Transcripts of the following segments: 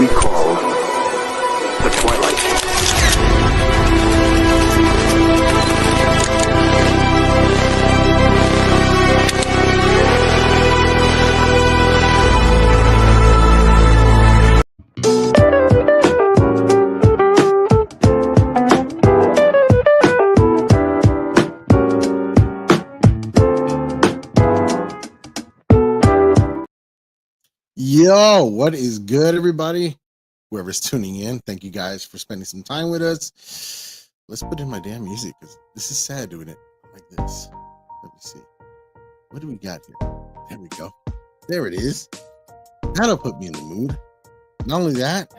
we call the Twilight. Yo, what is good, everybody? Whoever's tuning in, thank you guys for spending some time with us. Let's put in my damn music because this is sad doing it like this. Let me see. What do we got here? There we go. There it is. That'll put me in the mood. Not only that,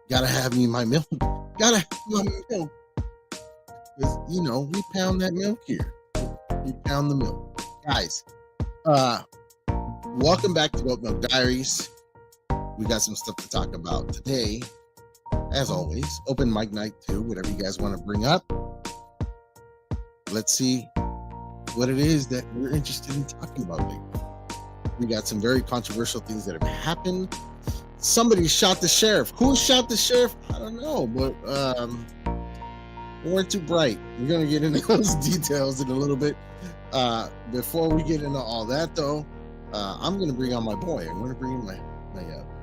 gotta have me my milk. Gotta have my milk. Because, you know, we pound that milk here. We pound the milk. Guys, welcome back to Oat Milk Diaries. We got some stuff to talk about today. As always, open mic night too, whatever you guys want to bring up. Let's see what it is that we're interested in talking about lately. We got some very controversial things that have happened. Somebody shot the sheriff. Who shot the sheriff? I don't know, but we weren't too bright. We're going to get into those details in a little bit. Before we get into all that, though, I'm going to bring on my boy. I'm going to bring in my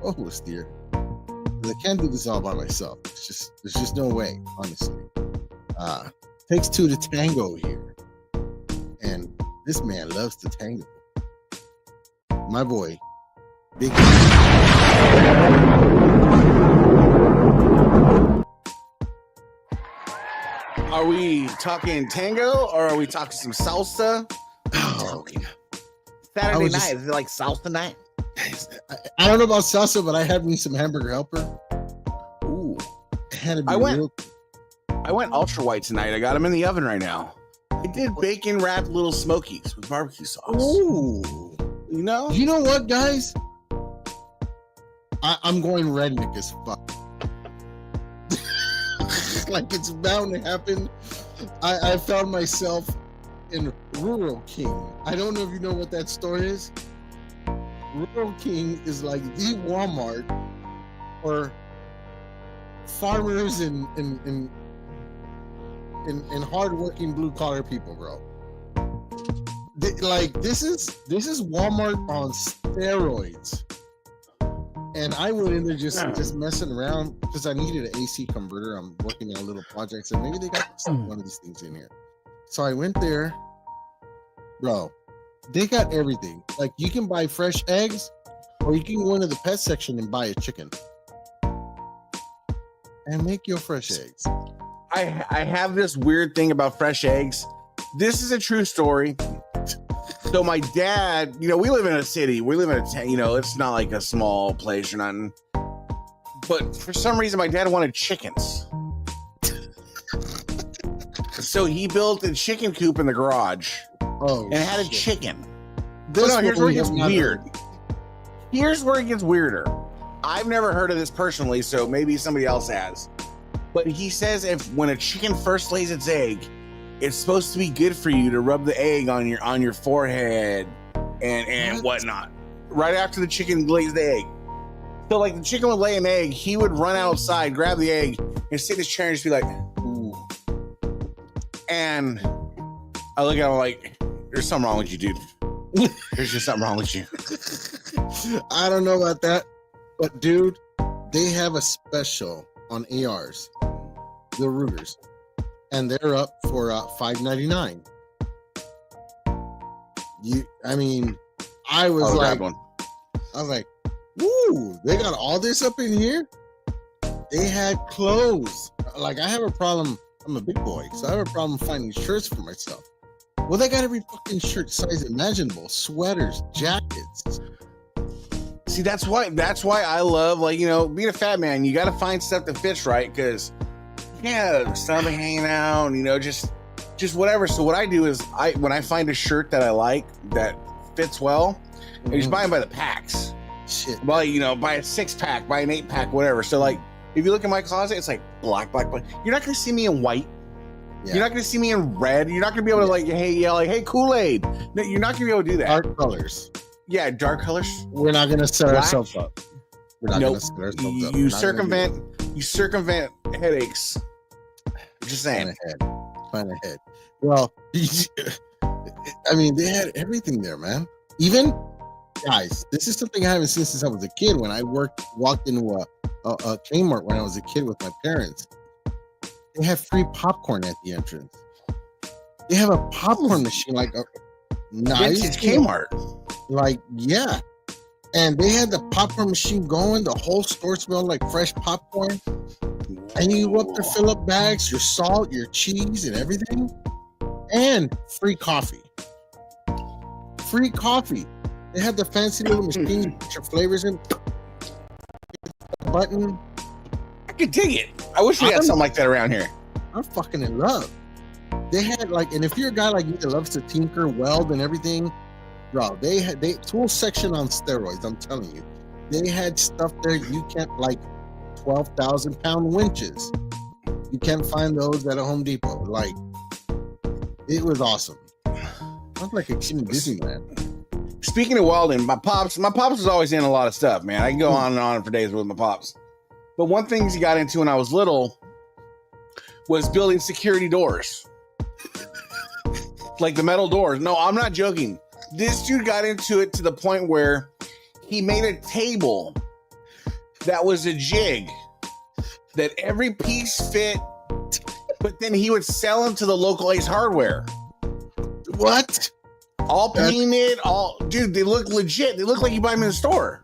co-host here. I can't do this all by myself. There's just no way, honestly. Takes two to tango here. And this man loves to tango. My boy, Big. Are we talking tango or are we talking some salsa? Oh, yeah. Saturday night, is it like salsa night? I don't know about salsa, but I had me some hamburger helper. Ooh. It had to be I went ultra white tonight. I got them in the oven right now. I did bacon wrapped little smokies with barbecue sauce. Ooh. You know? You know what, guys? I'm going redneck as fuck. Like it's bound to happen. I found myself in Rural King. I don't know if you know what that store is. Rural King is like the Walmart for farmers and hardworking blue collar people, bro. This is Walmart on steroids. And I went in there just messing around because I needed an AC converter. I'm working on a little project, so maybe they got one of these things in here. So I went there, bro. They got everything. Like you can buy fresh eggs, or you can go into the pet section and buy a chicken and make your fresh eggs. I have this weird thing about fresh eggs. This is a true story. So my dad, you know, we live in a city. We live in a town, you know, it's not like a small place or nothing. But for some reason, my dad wanted chickens. So he built a chicken coop in the garage. Oh, and had a chicken. Here's Here's where it gets weird. Here's where it gets weirder. I've never heard of this personally, so maybe somebody else has. But he says when a chicken first lays its egg, it's supposed to be good for you to rub the egg on your forehead and whatnot. Right after the chicken lays the egg. So like the chicken would lay an egg, he would run outside, grab the egg, and sit in his chair and just be like, ooh. And I look at him like, there's something wrong with you, dude. There's just something wrong with you. I don't know about that, but dude, they have a special on ARs, the Rugers, and they're up for $5.99. I was like, ooh, they got all this up in here. They had clothes. Like I have a problem. I'm a big boy, so I have a problem finding shirts for myself. Well, they got every fucking shirt size imaginable, sweaters, jackets. See, that's why I love, like, you know, being a fat man. You got to find stuff that fits right, because yeah, stomach hanging out, and, you know, just whatever. So what I do is when I find a shirt that I like that fits well, I just buy them by the packs. Shit. Well, you know, buy a 6-pack, buy an 8-pack, whatever. So like, if you look in my closet, it's like black. You're not gonna see me in white. Yeah. You're not gonna see me in red. You're not gonna be able to hey, Kool-Aid. No, you're not gonna be able to do that. Dark colors. Yeah, dark colors. We're not gonna set ourselves up. We're not Nope. gonna set ourselves up. You We're not circumvent headaches. Just gonna saying. plan ahead. Well, I mean, they had everything there, man. Even guys, this is something I haven't seen since I was a kid. When I walked into a Kmart when I was a kid with my parents, they have free popcorn at the entrance. They have a popcorn machine, like a nice Vintage Kmart. like yeah. And they had the popcorn machine going. The whole store smelled like fresh popcorn. And you go up to fill up bags, your salt, your cheese, and everything, and free coffee. Free coffee. They had the fancy little machine. You put your flavors in. Button. I could dig it. I wish we had something like that around here. I'm fucking in love. They had like, and if you're a guy like me that loves to tinker, weld, and everything, bro, they tool section on steroids. I'm telling you, they had stuff there you can't, like 12,000-pound winches. You can't find those at a Home Depot. Like, it was awesome. I was like a kid in Disneyland. Speaking of welding, my pops was always in a lot of stuff, man. I can go on and on for days with my pops. But one thing he got into when I was little was building security doors. Like the metal doors. No, I'm not joking. This dude got into it to the point where he made a table that was a jig that every piece fit, but then he would sell them to the local Ace Hardware. What? All painted, dude, they look legit. They look like you buy them in the store.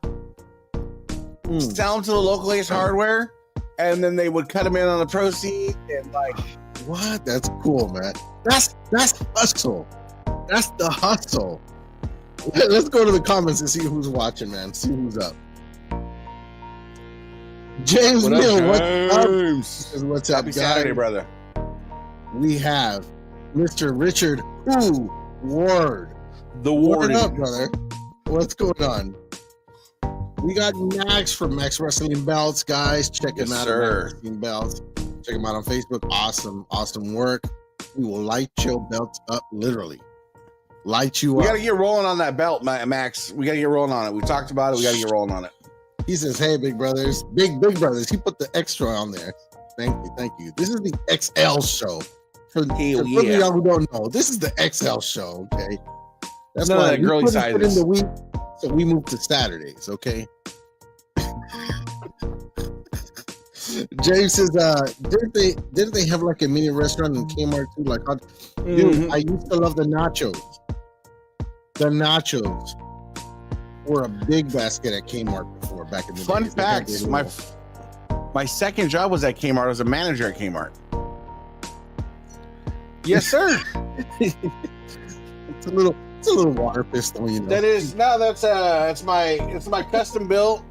Sell them to the local Ace Hardware, and then they would cut them in on the proceeds and like. What? That's cool, man. That's hustle. That's the hustle. Let's go to the comments and see who's watching, man. See who's up. James Neal, what's up? Happy Saturday, brother. We have Mr. Richard Ward. The What Warden. up, brother? What's going on? We got Max from Max Wrestling Belts, guys. Check him Yes, out sir. at Max Wrestling Belts. Check him out on Facebook. Awesome work. We will light your belts up, literally. Light you We up. got to get rolling on that belt, Max. We got to get rolling on it. We talked about it. We got to get rolling on it. He says, "Hey, big brothers, big brothers." He put the extra on there. Thank you. This is the XL show. For Hell those of yeah. y'all who don't know, this is the XL show. Okay, that's None of why that we girly put it in sizes. the week, so we moved to Saturdays. Okay. James says, didn't they have like a mini restaurant in Kmart too? Like, dude, I used to love the nachos. The nachos were a big basket at Kmart before back in the Fun days. They had facts. their My second job was at Kmart. I was a manager at Kmart. Yes, sir. It's a little water pistol, you know. That's my custom built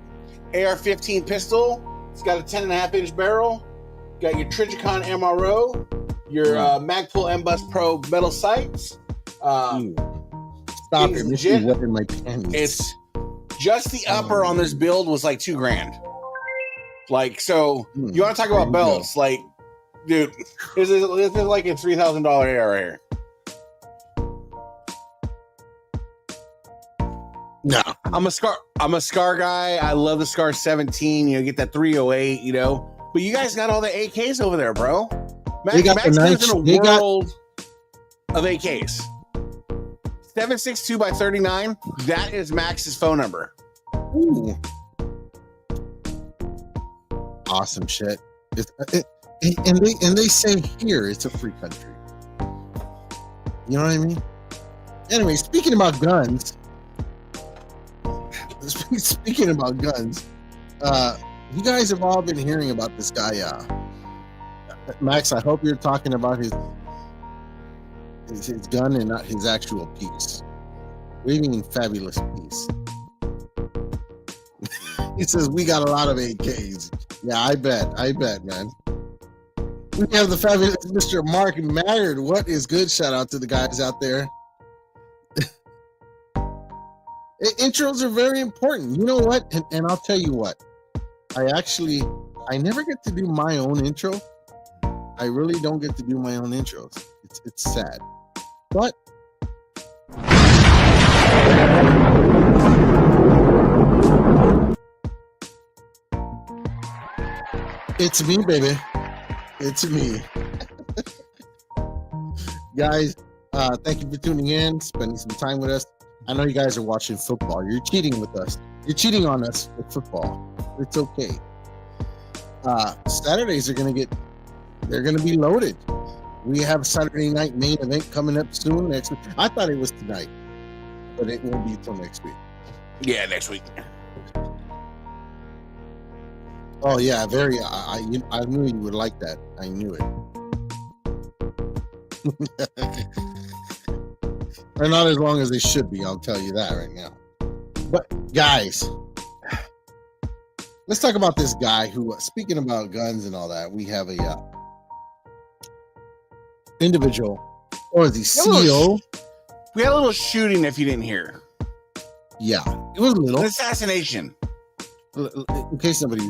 AR-15 pistol. It's got a 10.5-inch barrel. Got your Trijicon MRO, your Magpul M-Bus Pro metal sights. Stop things it! This legit. is wetting my panties. It's just the upper on this build was like $2,000. Like, so you want to talk about belts? Like, dude, this is like a $3,000 AR right here. No, I'm a Scar guy. I love the Scar 17. You know, get that 308. You know, but you guys got all the AKs over there, bro. They got Max the lives nice- in they a got- world of AKs. 762x39. That is Max's phone number. ooh. Awesome shit. And they say here it's a free country. You know what I mean? Anyway, speaking about guns. Speaking about guns, you guys have all been hearing about this guy, Max. I hope you're talking about his gun and not his actual piece. Waving fabulous piece. He says we got a lot of AKs. Yeah, I bet, man. We have the fabulous Mr. Mark Maggard. What is good? Shout out to the guys out there. Intros are very important. You know what? And I'll tell you what. I never get to do my own intro. I really don't get to do my own intros. It's sad. But It's me, baby. It's me. Guys, thank you for tuning in, spending some time with us. I know you guys are watching football. You're cheating with us. You're cheating on us with football. It's okay. Saturdays are gonna be loaded. We have Saturday night main event coming up soon next week. I thought it was tonight, but it won't be until next week. Yeah, next week. Oh yeah, very. I knew you would like that. I knew it. Or not as long as they should be. I'll tell you that right now. But guys, let's talk about this guy who, speaking about guns and all that, we have a individual, or the CEO. We had a little shooting, if you didn't hear. Yeah, it was a little. An assassination. In case somebody,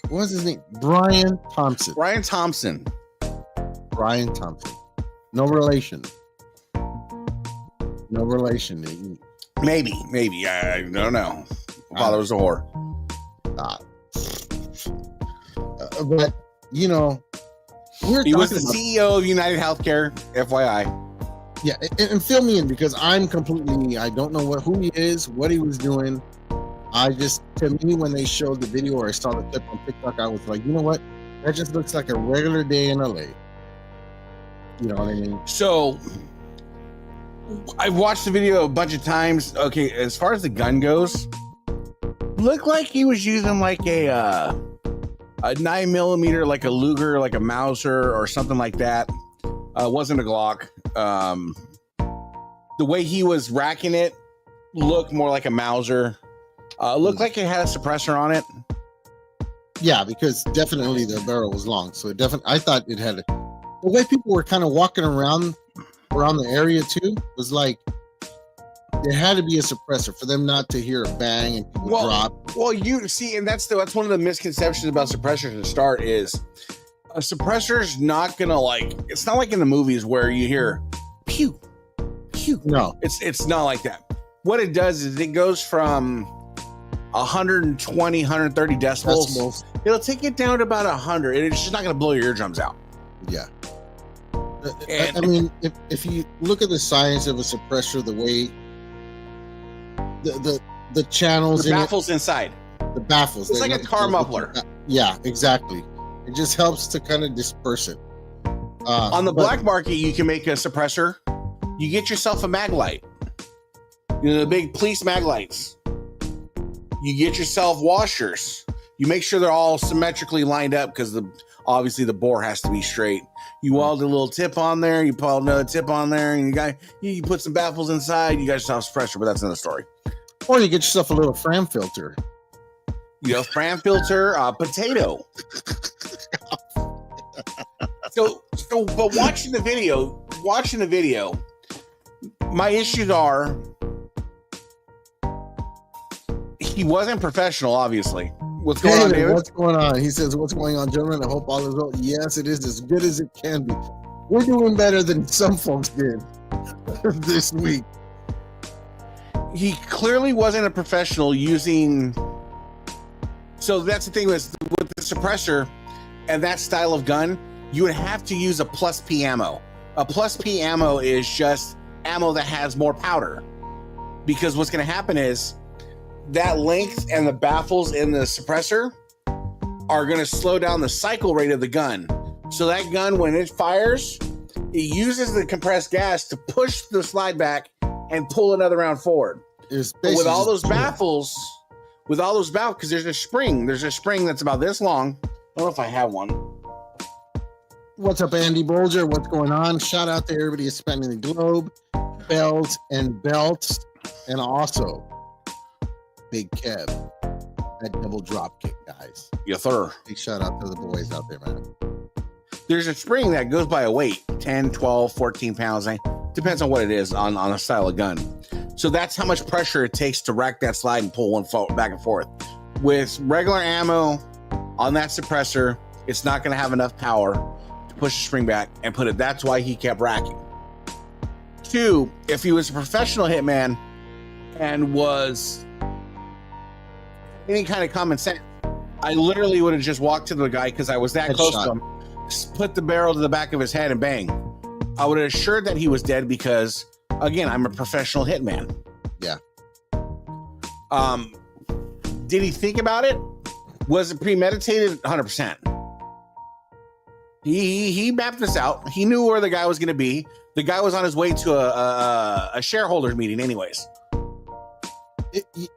what was his name? Brian Thompson. Brian Thompson. Brian Thompson. No relation. No relation. Maybe. I don't know. Father was a whore. But you know, he was the CEO of United Healthcare, FYI. Yeah, and fill me in, because I'm completely, I don't know who he is, what he was doing. To me, when they showed the video or I saw the clip on TikTok, I was like, you know what? That just looks like a regular day in LA. You know what I mean? So I've watched the video a bunch of times. Okay, as far as the gun goes, looked like he was using like a 9mm, like a Luger, like a Mauser or something like that. Wasn't a Glock. The way he was racking it looked more like a Mauser. Looked like it had a suppressor on it. Yeah, because definitely the barrel was long. So it definitely, I thought it had the way people were kind of walking around the area too was like there had to be a suppressor for them not to hear a bang and people drop. Well, you see, and that's one of the misconceptions about suppressors to start is a suppressor's not gonna it's not like in the movies where you hear pew pew. No, it's not like that. What it does is it goes from 120, 130 decibels. It'll take it down to about 100, and it's just not gonna blow your eardrums out. Yeah. I mean, if you look at the science of a suppressor, the way the channels, the baffles inside, the baffles, it's like a car muffler. Yeah, exactly. It just helps to kind of disperse it. On the black market, you can make a suppressor. You get yourself a mag light, the big police mag lights. You get yourself washers. You make sure they're all symmetrically lined up because obviously the bore has to be straight. You weld a little tip on there, you put another tip on there, and you put some baffles inside. You got yourself suppressor, but that's another story. Or you get yourself a little Fram filter. You know, Fram filter, potato. But watching the video, my issues are he wasn't professional, obviously. What's going on, David? What's going on? He says, what's going on, gentlemen? I hope all is well. Yes, it is as good as it can be. We're doing better than some folks did this week. He clearly wasn't a professional using... So that's the thing with the suppressor and that style of gun, you would have to use a plus P ammo. A plus P ammo is just ammo that has more powder. Because what's going to happen is that length and the baffles in the suppressor are going to slow down the cycle rate of the gun. So that gun, when it fires, it uses the compressed gas to push the slide back and pull another round forward. With all those baffles, because there's a spring that's about this long. I don't know if I have one. What's up, Andy Bolger? What's going on? Shout out to everybody who's spending the globe, bells and belts, and also Big Kev, that double drop kick, guys. Yes, sir. Big shout out to the boys out there, man. There's a spring that goes by a weight, 10, 12, 14 pounds. Depends on what it is on a style of gun. So that's how much pressure it takes to rack that slide and pull one back and forth. With regular ammo on that suppressor, it's not going to have enough power to push the spring back and put it. That's why he kept racking. 2, if he was a professional hitman and was any kind of common sense, I literally would have just walked to the guy because I was that close to him, put the barrel to the back of his head and bang. I would have assured that he was dead because, again, I'm a professional hitman. Yeah. Did he think about it? Was it premeditated? 100%. He mapped this out. He knew where the guy was going to be. The guy was on his way to a shareholders meeting anyways.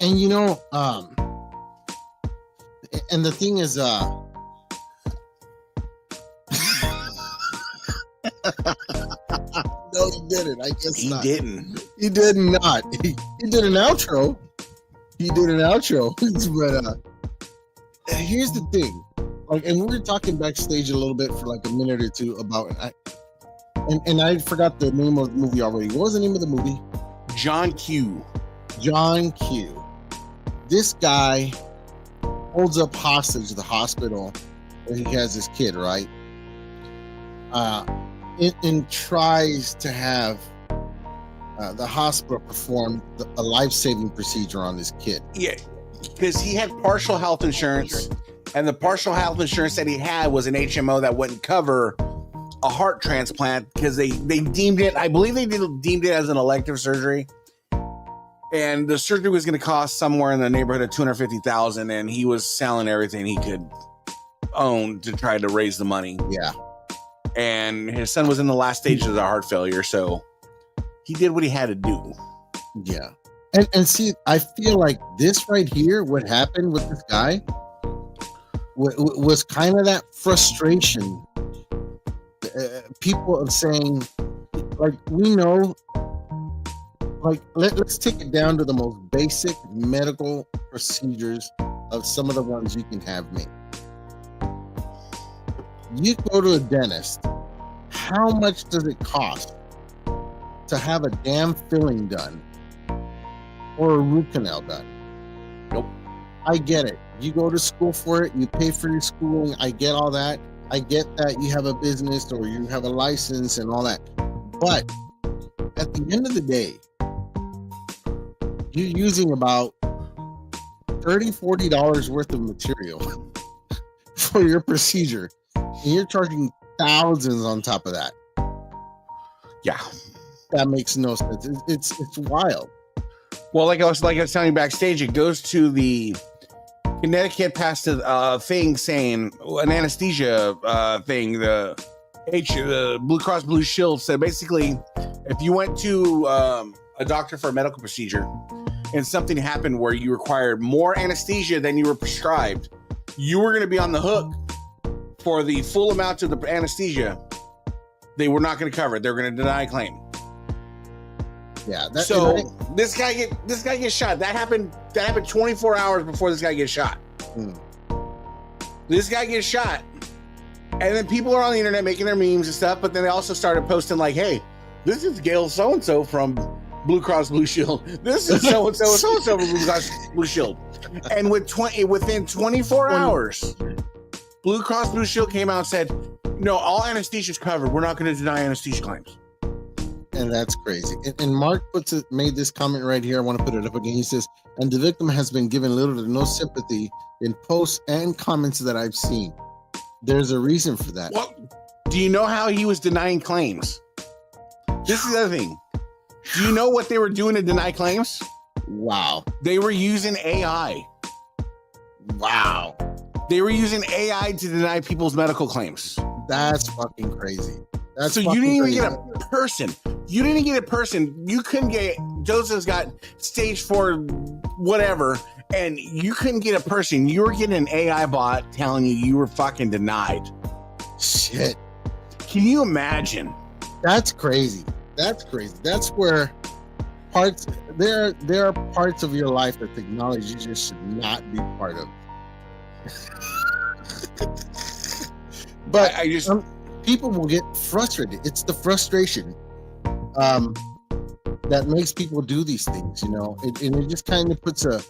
And you know, and the thing is, no, he didn't. I guess he not. didn't. He did not. He did an outro. But here's the thing. Like, and we were talking backstage a little bit for like a minute or two about, and I forgot the name of the movie already. What was the name of the movie? John Q. John Q. This guy holds up hostage the hospital where he has his kid, right? And tries to have the hospital perform a life-saving procedure on this kid. Yeah, because he had partial health insurance, and the partial health insurance that he had was an HMO that wouldn't cover a heart transplant because they deemed it, I believe they deemed it as an elective surgery. And the surgery was going to cost somewhere in the neighborhood of $250,000, and he was selling everything he could own to try to raise the money. Yeah. And his son was in the last stages of the heart failure, so he did what he had to do. Yeah. And see, I feel like this right here, what happened with this guy, was kind of that frustration. People of saying, like, we know, like, let's take it down to the most basic medical procedures of some of the ones you can have made. You go to a dentist, how much does it cost to have a damn filling done or a root canal done? Nope. I get it. You go to school for it, you pay for your schooling, I get all that. I get that you have a business or you have a license and all that. But at the end of the day, you're using about $30-$40 worth of material for your procedure, and you're charging thousands on top of that. Yeah, that makes no sense. It's wild. Well, like I was telling you backstage, it goes to the Connecticut passed a thing saying an anesthesia thing. The Blue Cross Blue Shield said basically, if you went to a doctor for a medical procedure and something happened where you required more anesthesia than you were prescribed, you were going to be on the hook for the full amount of the anesthesia. They were not going to cover it. They're going to deny a claim. Yeah. This guy gets shot. That happened 24 hours before this guy gets shot. This guy gets shot, and then people are on the internet making their memes and stuff. But then they also started posting like, "Hey, this is Gail so and so from Blue Cross Blue Shield. This is so and so from Blue Cross Blue Shield." And within 24 hours, Blue Cross Blue Shield came out and said, "No, all anesthesia is covered. We're not going to deny anesthesia claims." And that's crazy. And Mark made this comment right here. I want to put it up again. He says, and the victim has been given little to no sympathy in posts and comments that I've seen. There's a reason for that. Well, do you know how he was denying claims? This is the other thing. Do you know what they were doing to deny claims? Wow. They were using AI. Wow. They were using AI to deny people's medical claims. That's fucking crazy. So you didn't even get a person. You didn't get a person. You couldn't get, Joseph's got stage 4 whatever, and you couldn't get a person. You were getting an AI bot telling you were fucking denied. Shit. Can you imagine? That's crazy. That's crazy. That's where there are parts of your life that technology just should not be part of. But I just people will get frustrated. It's the frustration that makes people do these things, you know. And it just kind of puts it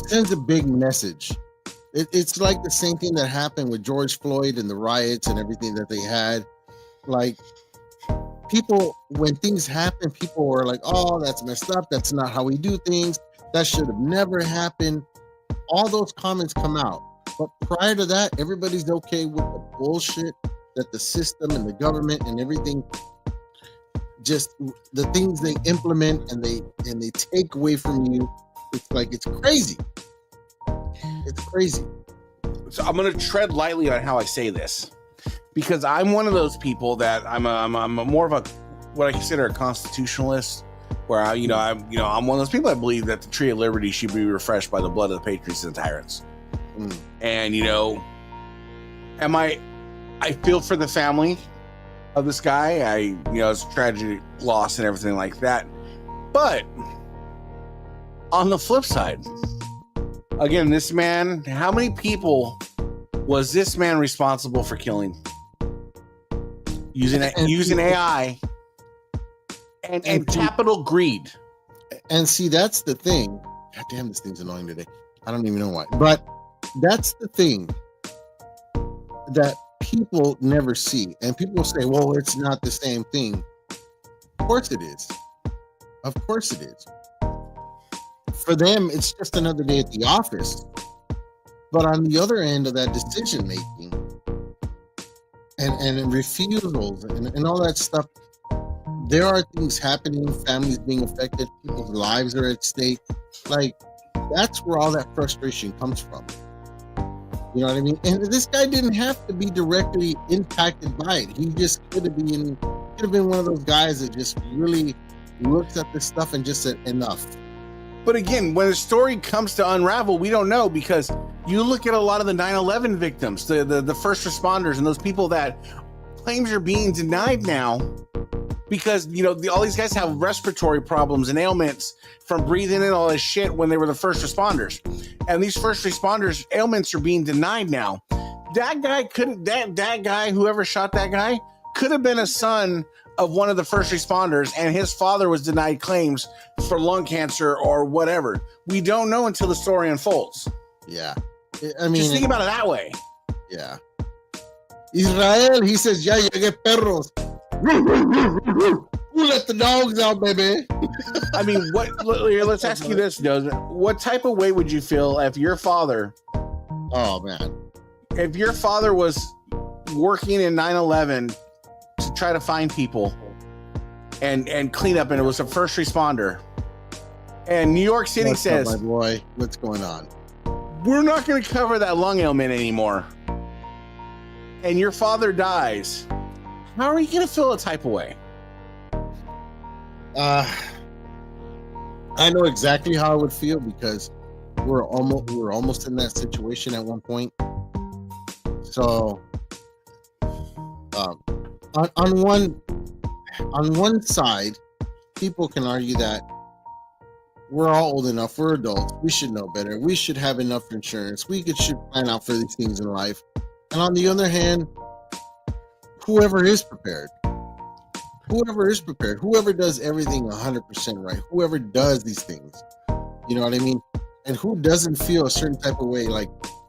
sends a big message. It's like the same thing that happened with George Floyd and the riots and everything that they had. Like, people, when things happen, people were like, "Oh, that's messed up. That's not how we do things." That should have never happened. All those comments come out. But prior to that, everybody's okay with the bullshit that the system and the government and everything, just the things they implement and they take away from you. It's like, it's crazy. It's crazy. So I'm going to tread lightly on how I say this, because I'm one of those people that I'm more of a, what I consider a constitutionalist, where I'm one of those people that believe that the tree of liberty should be refreshed by the blood of the patriots and the tyrants. And I feel for the family of this guy. It's a tragic loss and everything like that. But on the flip side, again, this man, how many people was this man responsible for killing? Using AI and capital greed. And see, that's the thing. God damn, this thing's annoying today. I don't even know why. But that's the thing that people never see. And people say, well, it's not the same thing. Of course it is. Of course it is. For them, it's just another day at the office. But on the other end of that decision making and refusals and all that stuff, there are things happening, families being affected, people's lives are at stake. Like, that's where all that frustration comes from. You know what I mean? And this guy didn't have to be directly impacted by it. He just could have been one of those guys that just really looks at this stuff and just said enough. But again, when the story comes to unravel, we don't know, because you look at a lot of the 9/11 victims, the first responders, and those people that claims are being denied now because, all these guys have respiratory problems and ailments from breathing in all this shit when they were the first responders. And these first responders' ailments are being denied now. That guy, whoever shot that guy, could have been a son of one of the first responders, and his father was denied claims for lung cancer or whatever. We don't know until the story unfolds. Yeah. I mean, just think about it that way. Yeah. Israel, he says, ya llegué perros. Who let the dogs out, baby? I mean, let's ask you this, Joseph. What type of way would you feel if your father... Oh, man. If your father was working in 9/11 to try to find people and clean up, and it was a first responder, and New York City says, my boy, what's going on? We're not going to cover that lung ailment anymore, and your father dies, how are you going to feel a type of way? I know exactly how I would feel, because we were almost in that situation at one point. So on one side, people can argue that we're all old enough, we're adults, we should know better, we should have enough insurance, should plan out for these things in life. And on the other hand, whoever is prepared, whoever does everything 100% right, whoever does these things, you know what I mean? And who doesn't feel a certain type of way, like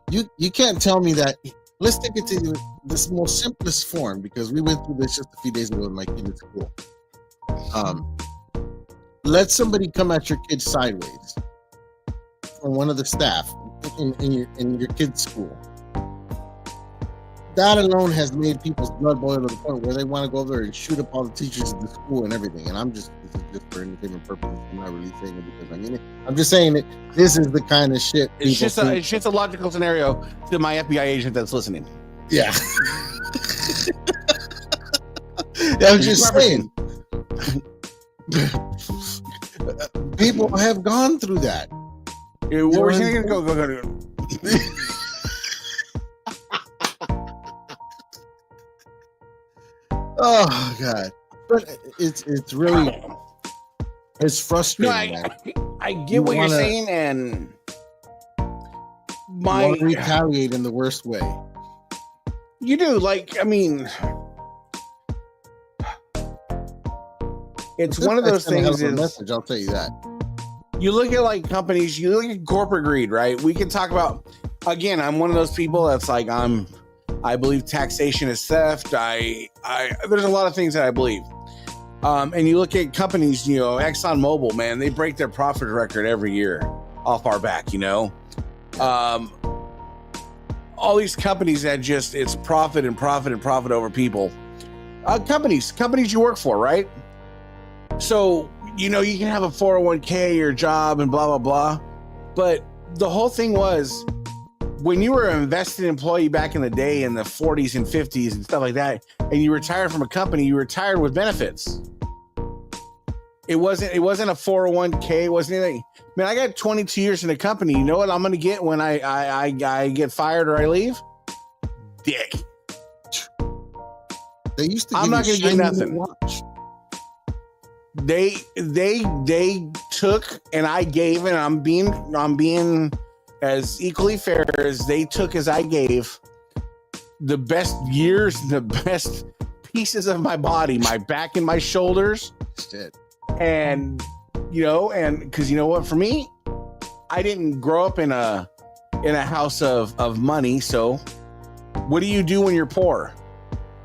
you can't tell me that. Let's take it to this most simplest form, because we went through this just a few days ago with my kid at school. Let somebody come at your kid sideways from one of the staff in your kid's school. That alone has made people's blood boil to the point where they want to go over there and shoot up all the teachers at the school and everything. And this is just for entertainment purposes. I'm not really saying it because I mean it. I'm just saying that this is the kind of shit. It's just a logical scenario to my FBI agent that's listening. Yeah. I'm just saying. People have gone through that. What were you saying? Go. Oh God! But it's really frustrating. No, I get what you're saying, and want to retaliate in the worst way. You do, like, I mean, it's one of those things. Message, I'll tell you that. You look at like companies, you look at corporate greed, right? We can talk about. Again, I'm one of those people that's like I believe taxation is theft. There's a lot of things that I believe. And you look at companies, ExxonMobil, man, they break their profit record every year. how far back, you know. All these companies that just it's profit and profit and profit over people. Companies you work for, right? So, you know, you can have a 401k, your job, and blah blah blah, but the whole thing was when you were an invested employee back in the day in the 40s and 50s and stuff like that, and you retired from a company, you retired with benefits. It wasn't a 401k. It wasn't anything. Man, I got 22 years in the company. You know what I'm going to get when I get fired or I leave? Dick. They used to. I'm not going to get nothing. Watch. They took and I gave, and I'm being as equally fair as they took as I gave. The best years, the best pieces of my body, my back and my shoulders. Shit. And you know, and because you know what, for me, I didn't grow up in a house of money. So what do you do when you're poor?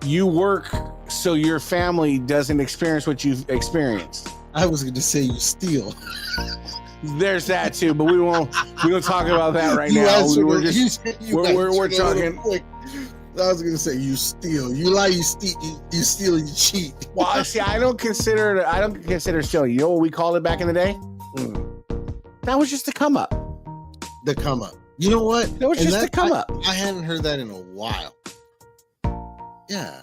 You work so your family doesn't experience what you've experienced. I was going to say you steal. There's that too, but we don't talk about that right now. We're talking. I was gonna say you steal, you lie, you steal, you cheat. Well, see, I don't consider stealing. You know what we called it back in the day? That was just the come up. The come up. You know what? That was just the come up. I hadn't heard that in a while. Yeah.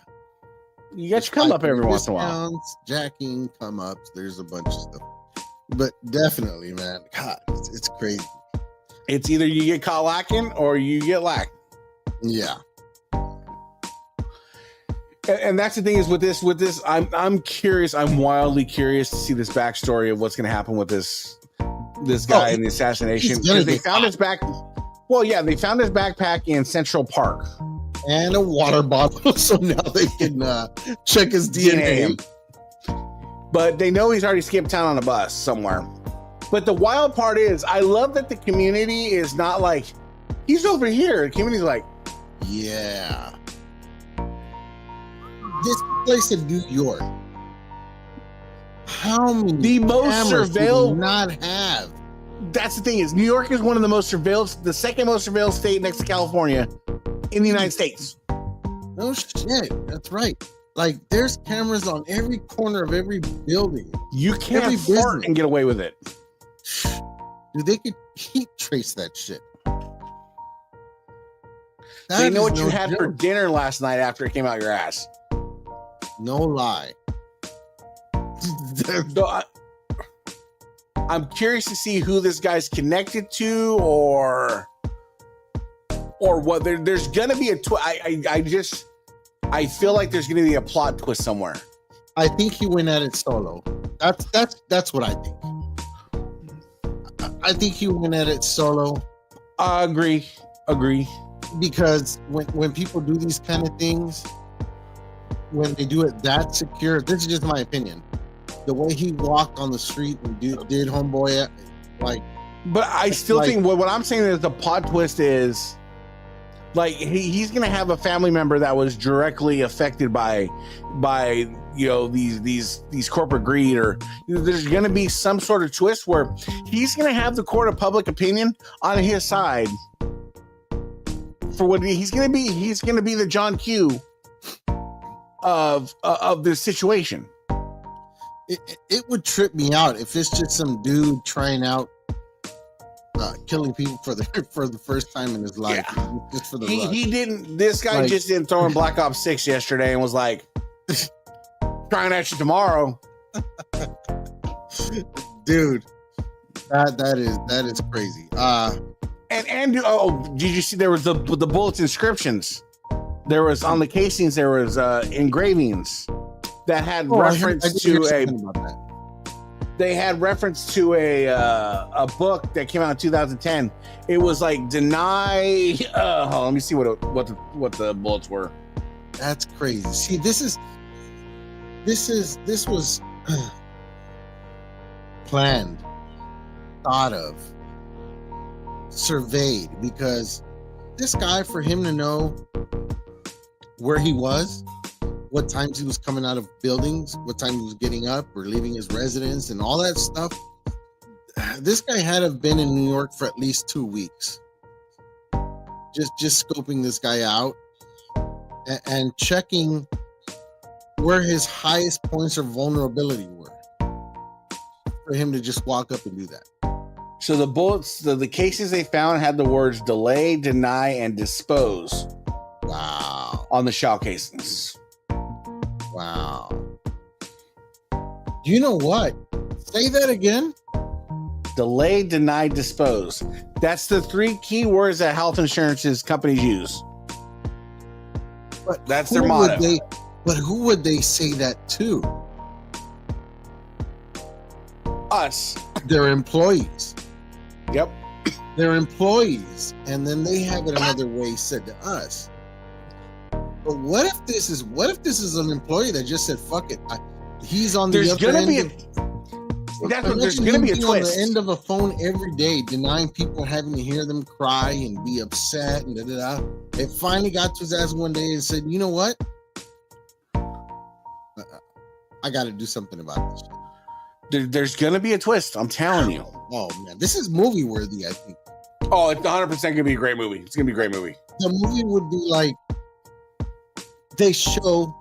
You got your come up every once in a while. Jacking, come ups. There's a bunch of stuff. But definitely, man, God, it's crazy. It's either you get caught lacking or you get lacked. Yeah. And that's the thing is with this, I'm curious. I'm wildly curious to see this backstory of what's going to happen with this guy in the assassination. Because they found his back. Well, yeah, they found his backpack in Central Park and a water bottle, so now they can check his DNA. But they know he's already skipped town on a bus somewhere. But the wild part is, I love that the community is not like he's over here. The community's like, yeah. This place in New York, how many the most surveilled not have? That's the thing is, New York is one of the most surveilled, the second most surveilled state next to California in the United States. No shit, that's right. Like there's cameras on every corner of every building. You can't fart and get away with it. Dude, they could heat trace that shit. They know what you had for dinner last night after it came out your ass. No lie. So I'm curious to see who this guy's connected to, or what. There's gonna be a I feel like there's gonna be a plot twist somewhere. I think he went at it solo. That's what I think. I think he went at it solo. Agree. Because when people do these kind of things, when they do it that secure, this is just my opinion. The way he walked on the street and did homeboy, like. But I still think what I'm saying is the plot twist is, like he's gonna have a family member that was directly affected by you know these corporate greed, or there's gonna be some sort of twist where he's gonna have the court of public opinion on his side for what he's gonna be the John Q of this situation. It would trip me out if it's just some dude trying out killing people for the first time in his life. Yeah. Just for the he didn't. This guy just didn't throw in Black Ops 6 yesterday and was like trying at you tomorrow. Dude, that is crazy. And did you see there was the bullets inscriptions? There was on the casings, there was engravings that had reference to a. They had reference to a book that came out in 2010. It was like deny. Let me see what the bullets were. That's crazy. See, this was planned, thought of, surveyed, because this guy, for him to know where he was, what times he was coming out of buildings, what time he was getting up or leaving his residence and all that stuff, this guy had to have been in New York for at least 2 weeks. Just scoping this guy out and checking where his highest points of vulnerability were for him to just walk up and do that. So the bullets, the cases they found had the words delay, deny, and dispose Wow. on the shell casings. Wow. You know what? Say that again. Delay, deny, dispose. That's the 3 key words that health insurance companies use. But That's who their motto. But who would they say that to? Us. Their employees. Yep. Their employees. And then they have it another way said to us. But what if this is an employee that just said, fuck it. He's on the There's other gonna end be of- there's Imagine gonna him be a being twist. on the end of a phone every day, denying people having to hear them cry and be upset and da da da. It finally got to his ass one day and said, "You know what? I got to do something about this shit." There's gonna be a twist. I'm telling you. Oh man, this is movie worthy. I think Oh, it's 100% gonna be a great movie. It's gonna be a great movie. the movie would be like they show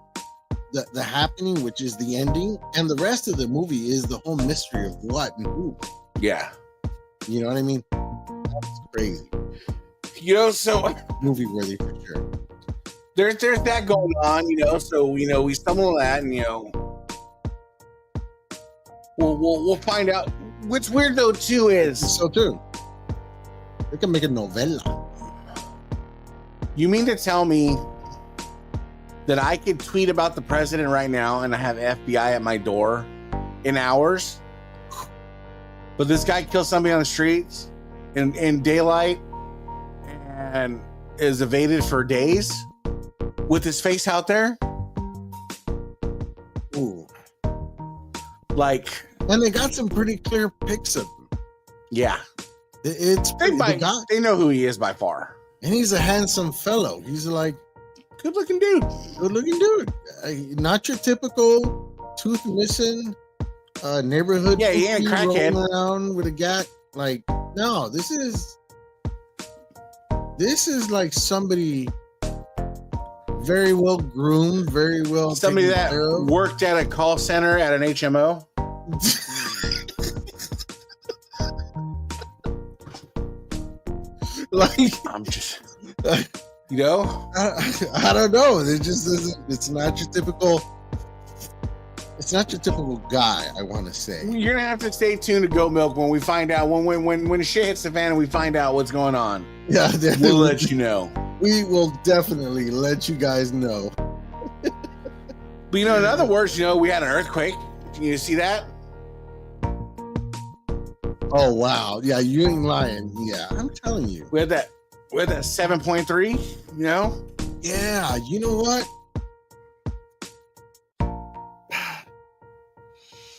the happening, which is the ending, and the rest of the movie is the whole mystery of what and who. Yeah. You know what I mean? That's crazy. You know, so Movie worthy for sure. there's that going on, you know. So we stumble on that, and we'll find out. What's weird though too is So too, they can make a novella. you mean to tell me that I could tweet about the president right now and I have FBI at my door in hours, but this guy kills somebody on the streets in daylight and is evaded for days with his face out there? Ooh. Like, And they got some pretty clear pics of him. yeah, It's pretty, the guy, they know who he is by far. and he's a handsome fellow. He's like Good looking dude. good looking dude. Not your typical tooth missing neighborhood. Yeah, he ain't a foofy crackhead. rolling around with a gat. Like, no, this is like somebody very well groomed, very well Somebody taken that care of. worked at a call center at an HMO. Like, I'm just, you know, I don't know. It just isn't. It's not your typical. It's not your typical guy. I want to say. you're gonna have to stay tuned to Goat Milk when we find out when shit hits the fan and we find out what's going on. Yeah, We'll let you know. we will definitely let you guys know. But you know, in other words, we had an earthquake. You see that? Oh wow, yeah, you ain't lying. Yeah, I'm telling you. We had that 7.3. You know, Yeah, you know what?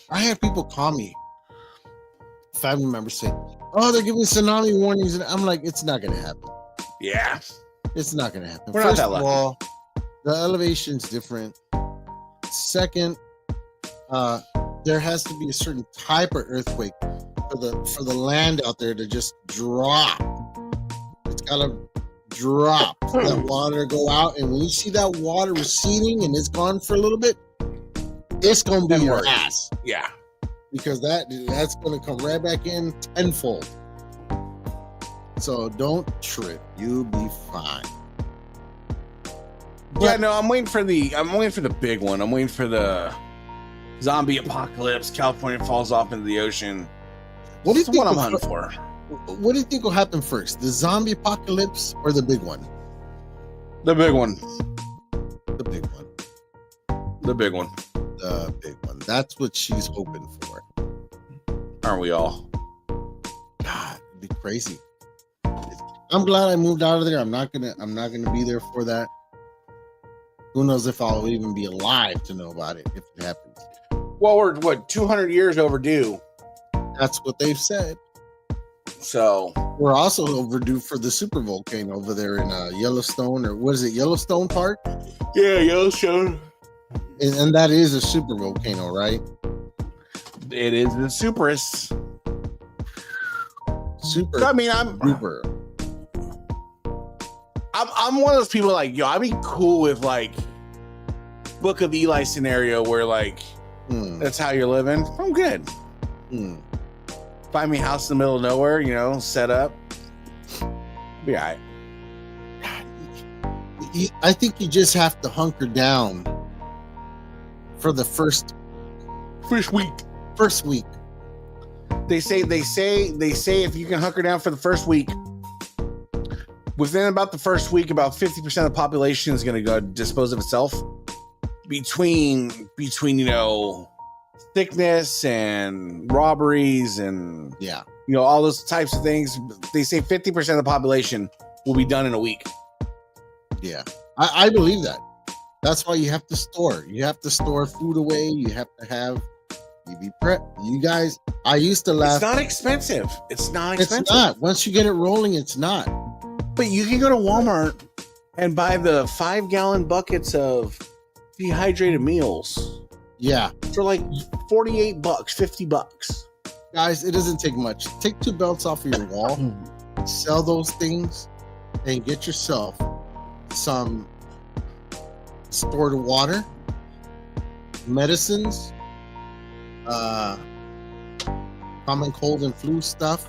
I have people call me, family members say, "Oh, they're giving tsunami warnings," and I'm like, "It's not gonna happen. yeah. It's not gonna happen." We're not First that of lucky. all, the elevation's different. Second, there has to be a certain type of earthquake for the land out there to just drop. It's gotta drop for that water to go out, and when you see that water receding and it's gone for a little bit, it's gonna be Then your worse. ass, Yeah. because that's gonna come right back in tenfold. So don't trip, you'll be fine. Yeah, no, I'm waiting for the big one. I'm waiting for the zombie apocalypse. California falls off into the ocean. What do you That's think? what I'm will- hunting for. What do you think will happen first, the zombie apocalypse or the big one? The big one. The big one. The big one. The big one. That's what she's hoping for. Aren't we all? God, it'd be crazy. I'm glad I moved out of there. I'm not gonna be there for that. Who knows if I'll even be alive to know about it if it happens. Well, we're 200 years overdue. That's what they've said. So We're also overdue for the super volcano over there in Yellowstone, or what is it, Yellowstone Park? yeah, Yellowstone. And that is a super volcano, right? It is the superest. super So, I mean, I'm duper. one of those people like, yo, I'd be cool with like Book of Eli scenario where like that's how you're living. I'm good. Find me a house in the middle of nowhere, you know, set up. Be all right. I think you just have to hunker down for the first week. They say if you can hunker down for the first week, within about the first week, about 50% of the population is going to go dispose of itself. Between you know, sickness and robberies and Yeah. you know, all those types of things, they say 50% of the population will be done in a week. Yeah. I believe that. That's why you have to store. You have to store food away. You have to have be prep. You guys, I used to laugh. It's not expensive. It's not expensive. It's not. Once you get it rolling, it's not. But you can go to Walmart and buy the 5-gallon buckets of dehydrated meals Yeah. for like $48, $50. Guys, it doesn't take much. Take 2 belts off of your wall, sell those things, and get yourself some stored water, medicines, common cold and flu stuff,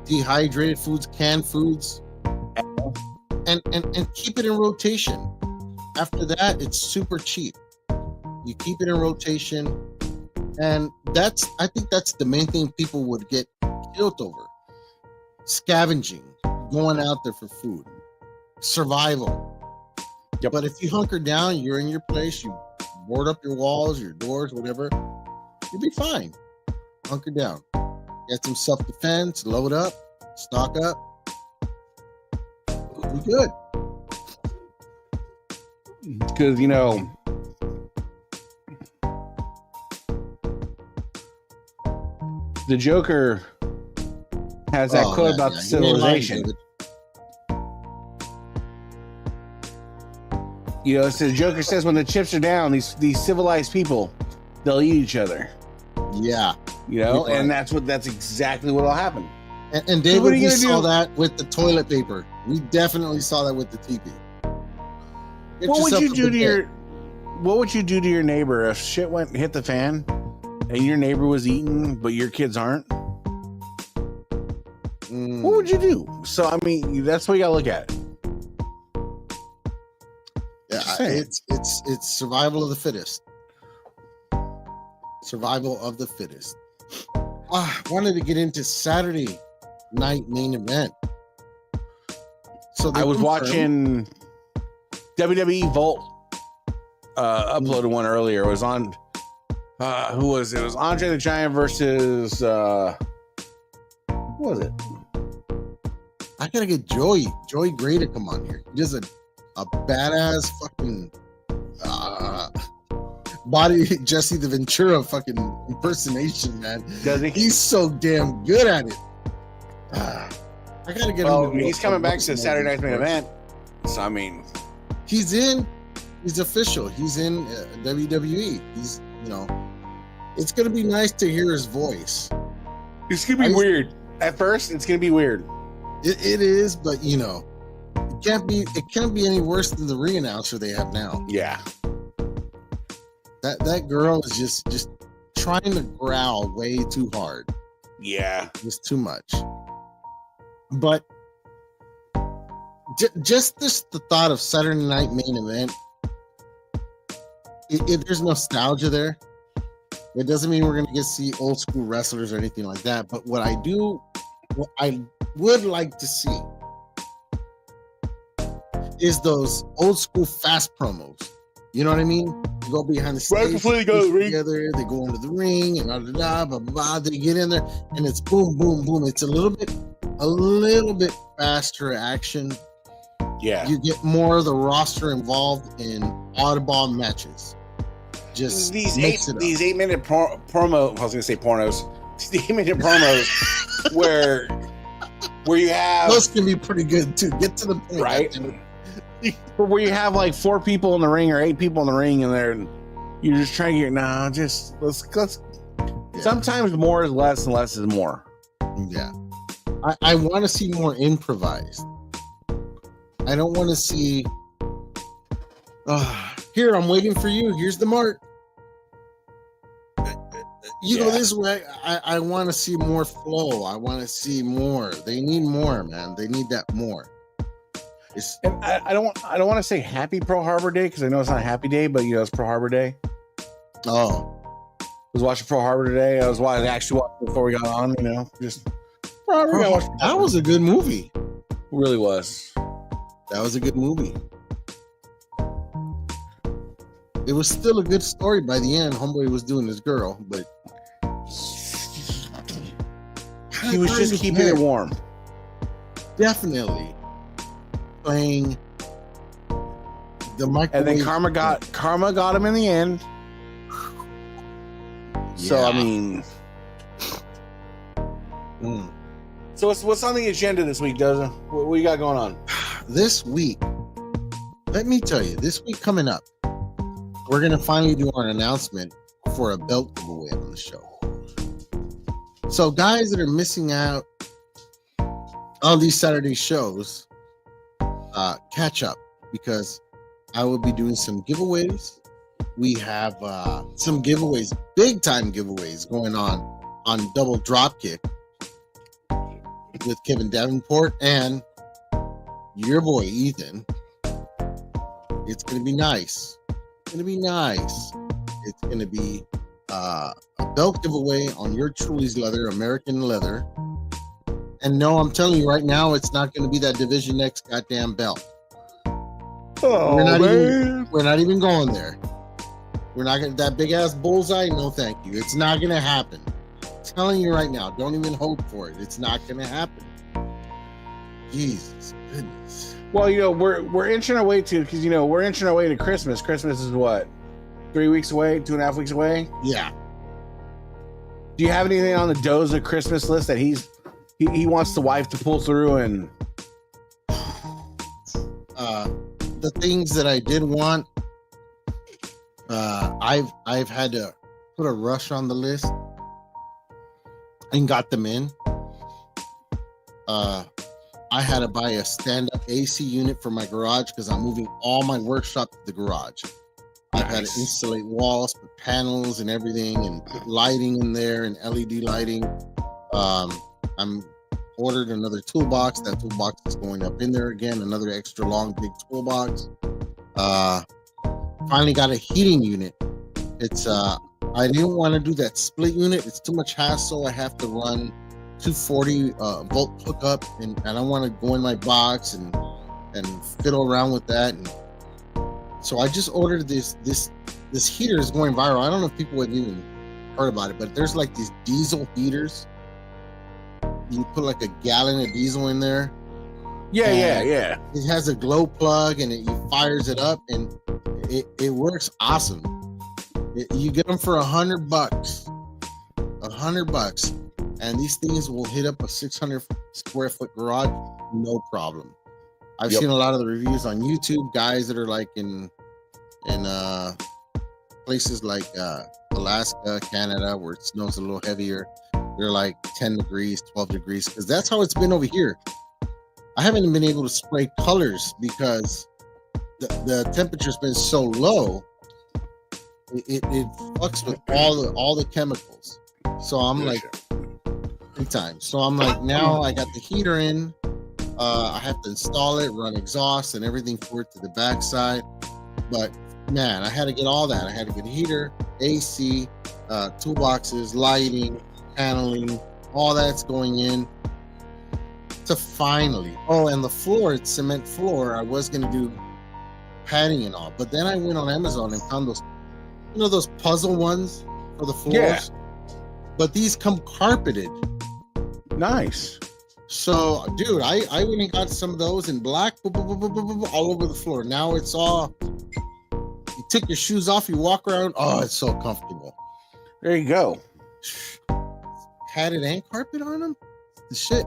dehydrated foods, canned foods, and keep it in rotation. After that, it's super cheap. You keep it in rotation, and I think that's the main thing people would get killed over. Scavenging, going out there for food, survival. Yep. But if you hunker down, you're in your place, you board up your walls, your doors, whatever, you'll be fine. Hunker down. Get some self-defense, load up, stock up. You'll be good. Because, you know, the Joker has that quote about civilization. You know, so the Joker says when the chips are down, these civilized people, they'll eat each other. Yeah. You know, and that's exactly what'll happen. And David, we saw that with the toilet paper. We definitely saw that with the TV. What would you do to your neighbor if shit hit the fan and your neighbor was eating but your kids aren't? What would you do? So I mean, that's what you gotta look at. Yeah, it's survival of the fittest. Survival of the fittest. I wanted to get into Saturday night main event. So I was watching WWE Vault uploaded one earlier. It was on who was it? It was Andre the Giant versus who was it? I gotta get Joey Gray to come on here. He does a badass fucking body Jesse the Ventura fucking impersonation, man. Does he? He's so damn good at it. I gotta get him. He's coming back to Saturday night's main event. So I mean, he's official. He's in WWE. He's, you know, it's gonna be nice to hear his voice. It's gonna be weird. At first, it's gonna be weird. It is, but you know, it can't be any worse than the ring announcer they have now. Yeah. That girl is just trying to growl way too hard. Yeah. It's too much. But just the thought of Saturday night main event, there's nostalgia there. It doesn't mean we're going to see old school wrestlers or anything like that. But what I would like to see is those old school fast promos. You know what I mean? You go behind the stage, right before they go to the ring. Together, they go into the ring and blah, blah, blah. They get in there and it's boom, boom, boom. It's a little bit faster action. Yeah. You get more of the roster involved in oddball matches. Just these 8-minute promo. I was gonna say pornos. These 8-minute promos where you have those can be pretty good too. Get to the point, right? Where you have like 4 people in the ring or 8 people in the ring, and you're just trying to get let's Sometimes more is less and less is more. Yeah. I want to see more improvised. I don't want to see, here, I'm waiting for you. Here's the mark. You know, this way, I want to see more flow. I want to see more. They need more, man. They need that more. And I don't want to say Happy Pearl Harbor Day because I know it's not a happy day, but it's Pearl Harbor Day. Oh, I was watching Pearl Harbor today. I actually watched before we got on. Just Pearl Harbor. That was a good movie. It really was. That was a good movie. It was still a good story by the end. Homeboy was doing his girl, but he was just keeping it warm. Definitely playing the microwave. And then Karma got him in the end. So I mean, so what's on the agenda this week, Dozen? What you got going on? This week, let me tell you, this week coming up, we're gonna finally do our announcement for a belt giveaway on the show. So guys that are missing out on these Saturday shows, catch up, because I will be doing some giveaways. We have some giveaways, big time giveaways going on Double Dropkick with Kevin Davenport and your boy Ethan. It's gonna be nice. It's gonna be nice. It's gonna be a belt giveaway on your Truly's leather, American leather. And no, I'm telling you right now, it's not gonna be that Division X goddamn belt. Oh, we're not even going there. We're not gonna, that big ass bullseye. No, thank you. It's not gonna happen. I'm telling you right now. Don't even hope for it. It's not gonna happen. Jesus goodness. Well, we're inching our way to, because we're inching our way to Christmas. Christmas is what, 3 weeks away, 2.5 weeks away. Yeah. Do you have anything on the Doza Christmas list that he wants the wife to pull through? And the things that I did want, I've had to put a rush on the list and got them in. I had to buy a stand-up AC unit for my garage because I'm moving all my workshop to the garage. I've had to insulate walls, put panels and everything, and put lighting in there and LED lighting. I'm ordered another toolbox. That toolbox is going up in there again. Another extra long, big toolbox. Finally got a heating unit. It's I didn't want to do that split unit. It's too much hassle. I have to run 240 volt hookup, and I don't want to go in my box and fiddle around with that. And so I just ordered this heater is going viral. I don't know if people have even heard about it, but there's like these diesel heaters. You put like a gallon of diesel in there. Yeah. It has a glow plug, and it fires it up, and it works awesome. You get them for $100, $100, and these things will hit up a 600 square foot garage, no problem. I've seen a lot of the reviews on YouTube, guys that are like in places like Alaska, Canada, where it snows a little heavier. They're like 10 degrees, 12 degrees, because that's how it's been over here. I haven't been able to spray colors because the temperature's been so low. It fucks with all the chemicals. So I'm like, big time. So I'm like, now I got the heater in. I have to install it, run exhaust and everything for it to the backside. But man, I had to get all that. I had to get a heater, AC, toolboxes, lighting, paneling, all that's going in to finally. Oh, and the floor, it's cement floor. I was going to do padding and all, but then I went on Amazon and found those, those puzzle ones for the floors. Yeah. But these come carpeted. Nice. So, dude, I went and got some of those in black, all over the floor. Now it's all, you take your shoes off, you walk around. Oh, it's so comfortable. There you go. Padded and carpet on them. The shit.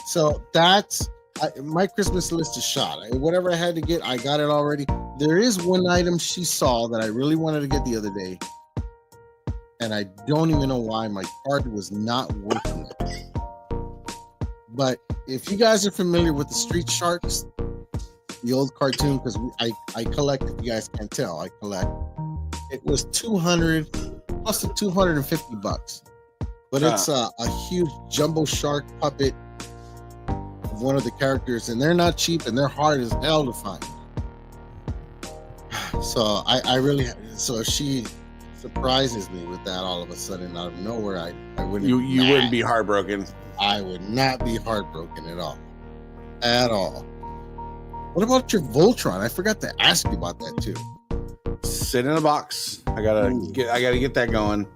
So that's my Christmas list is shot. Whatever I had to get, I got it already. There is one item she saw that I really wanted to get the other day. and I don't even know why my card was not working. But if you guys are familiar with the Street Sharks, the old cartoon, because I collect, if you guys can't tell, I collect. It was 200, plus the $250. But it's a huge jumbo shark puppet of one of the characters, and they're not cheap, and they're hard as hell to find. So I really, so if she surprises me with that all of a sudden out of nowhere, I wouldn't. You wouldn't be heartbroken. I would not be heartbroken at all. At all. What about your Voltron? I forgot to ask you about that too. Sit in a box. I gotta get that going.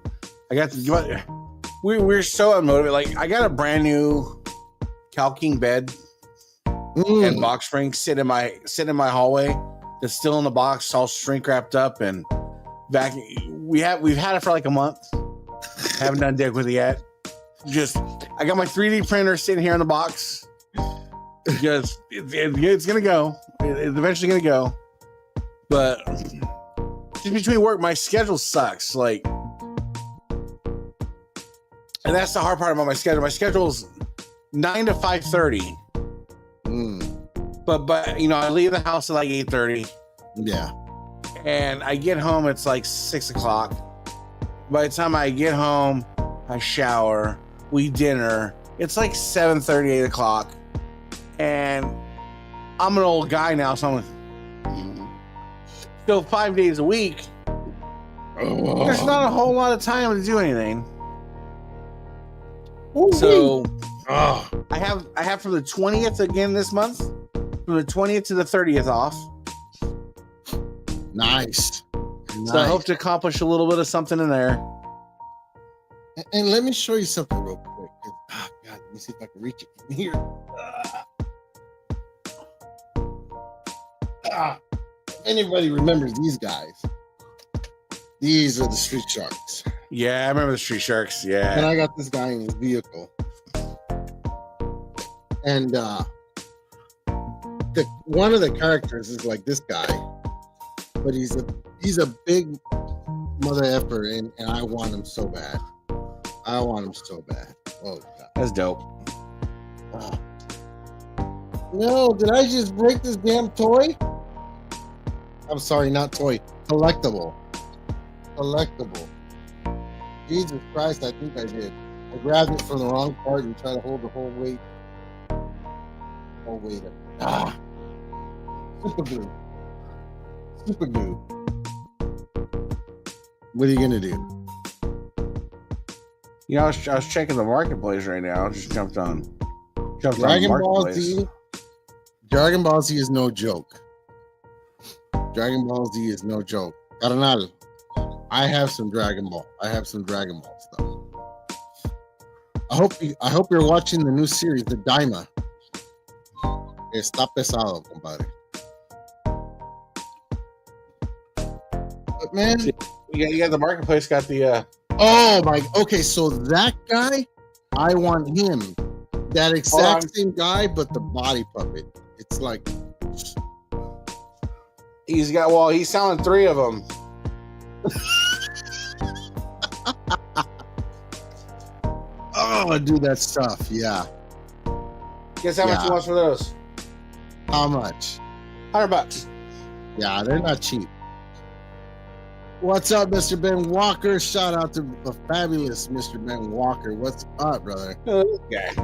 We're so unmotivated. Like, I got a brand new Cal King bed and box spring sit in my hallway. That's still in the box, all shrink wrapped up, and back. We've had it for like a month. Haven't done dick with it yet. Just, I got my 3D printer sitting here in the box. Just it's gonna go. It's eventually gonna go. But just between work, my schedule sucks. Like, and that's the hard part about my schedule. My schedule's 9 to 5:30. But you know, I leave the house at like 8:30. Yeah. And I get home, it's like 6 o'clock. By the time I get home, I shower, we dinner. It's like 7:30, 8 o'clock. And I'm an old guy now, so I'm still 5 days a week. There's not a whole lot of time to do anything. So I have from the 20th again this month, from the 20th to the 30th off. Nice. So I hope to accomplish a little bit of something in there. And let me show you something real quick. Oh, God, let me see if I can reach it from here. If anybody remembers these guys, these are the Street Sharks. Yeah, I remember the Street Sharks. Yeah. And I got this guy in his vehicle. And one of the characters is like this guy, but he's a big mother effer, and I want him so bad. I want him so bad. Oh God, that's dope. Oh. No, did I just break this damn toy? I'm sorry, not toy. Collectible. Jesus Christ, I think I did. I grabbed it from the wrong part and tried to hold the whole weight. Super glue. What are you gonna do? You know, I was checking the marketplace right now. I just jumped on Dragon Ball Z. Dragon Ball Z is no joke. Dragon Ball Z is no joke. Carnal, I have some Dragon Ball. I have some Dragon Ball stuff. I hope you're watching the new series, the Daima. Está pesado, compadre. But man, you got the marketplace. Got the. Oh my. Okay, so that guy, I want him. That exact same guy, but the body puppet. It's like. He's got. Well, he's selling 3 of them. Oh, do that stuff. Yeah. Guess how much you want for those? How much? $100. Yeah, they're not cheap. What's up, Mr. Ben Walker? Shout out to the fabulous Mr. Ben Walker. What's up, brother? Oh, this guy.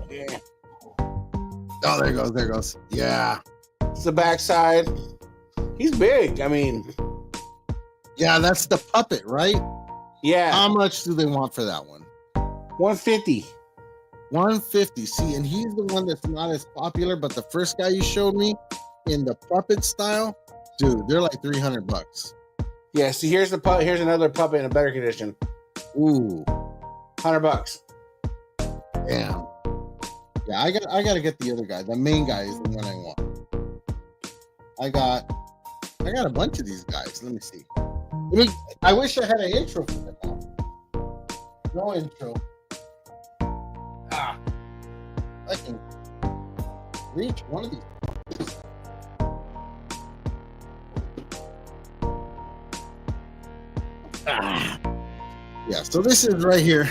Yeah. Oh, there goes. There goes. Yeah. It's the backside. He's big. I mean. Yeah, that's the puppet, right? Yeah. How much do they want for that one? $150. $150. See, and he's the one that's not as popular, but the first guy you showed me in the puppet style, dude, they're like $300. Yeah, see, here's another puppet in a better condition. Ooh. $100. Damn. Yeah, I gotta get the other guy. The main guy is the one I want. I got a bunch of these guys. Let me see. I wish I had an intro for them all. No intro. I can reach one of these. Yeah, so this is right here.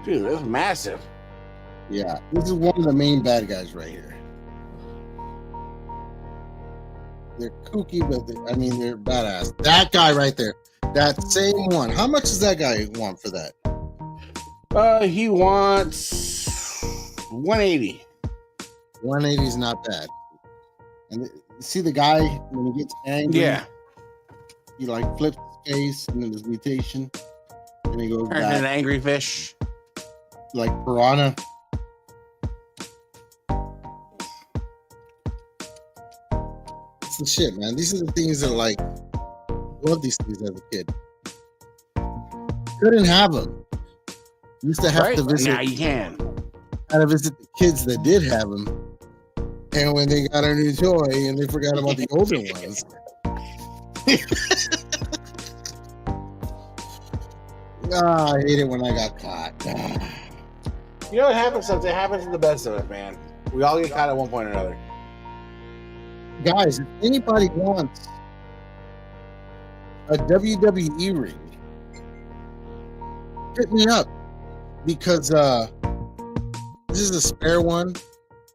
Dude, that's massive. Yeah, this is one of the main bad guys right here. They're kooky, but they're badass. That guy right there, that same one. How much does that guy want for that? He wants 180. 180 is not bad. And you see the guy when he gets angry? Yeah. He like flips his face and then his mutation, and he goes Turns back into an angry fish. like piranha. It's the shit, man. These are the things that like love these things as a kid. Couldn't have them. Used to have Right? to visit. Now you can. Had to visit the kids that did have them, and when they got a new toy, and they forgot about the older ones. I hate it when I got caught. You know what happens? Something happens to the best of us, man. We all get caught at one point or another. Guys, if anybody wants a WWE ring, hit me up, because this is a spare one,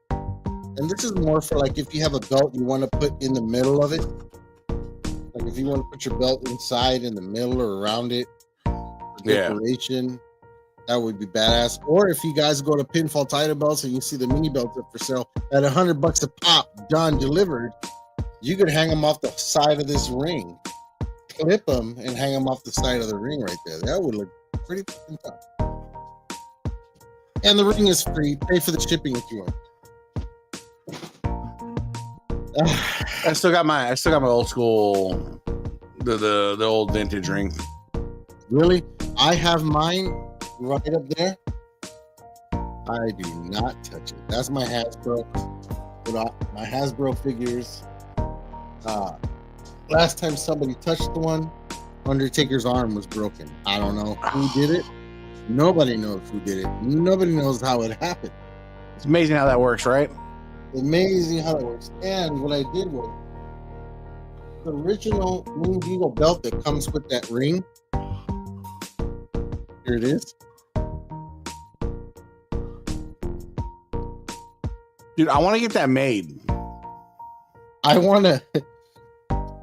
and this is more for like if you have a belt you want to put in the middle of it, like if you want to put your belt inside, in the middle, or around it for Yeah. decoration. That would be badass. Or if you guys go to Pinfall Title Belts and you see the mini belts up for sale at $100 a pop, done, delivered, you could hang them off the side of this ring, clip them, and hang them off the side of the ring right there. That would look pretty fucking tough. And the ring is free. Pay for the shipping if you want. I still got my old school, the old vintage ring. Really? I have mine right up there. I do not touch it. That's my Hasbro. My Hasbro figures. Last time somebody touched the one, Undertaker's arm was broken. I don't know who did it. Nobody knows who did it. Nobody knows how it happened. It's amazing how that works, right? Amazing how it works. And what I did was the original Moon Eagle belt that comes with that ring. Here it is. Dude, I want to get that made. I want to.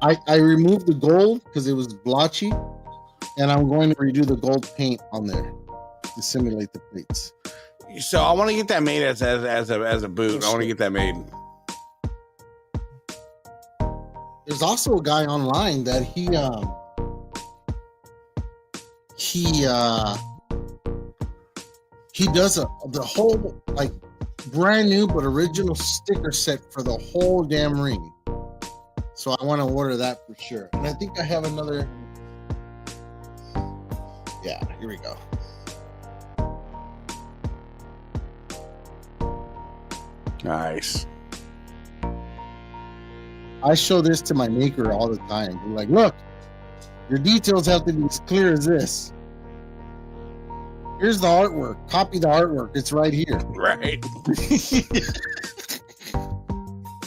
I removed the gold because it was blotchy, and I'm going to redo the gold paint on there to simulate the plates. So I want to get that made as a boot. I want to get that made. There's also a guy online that he does the whole like brand new but original sticker set for the whole damn ring. So I want to order that for sure. And I think I have another. Yeah, here we go. Nice. I show this to my maker all the time. They're like, look, your details have to be as clear as this. Here's the artwork. Copy the artwork. It's right here. Right.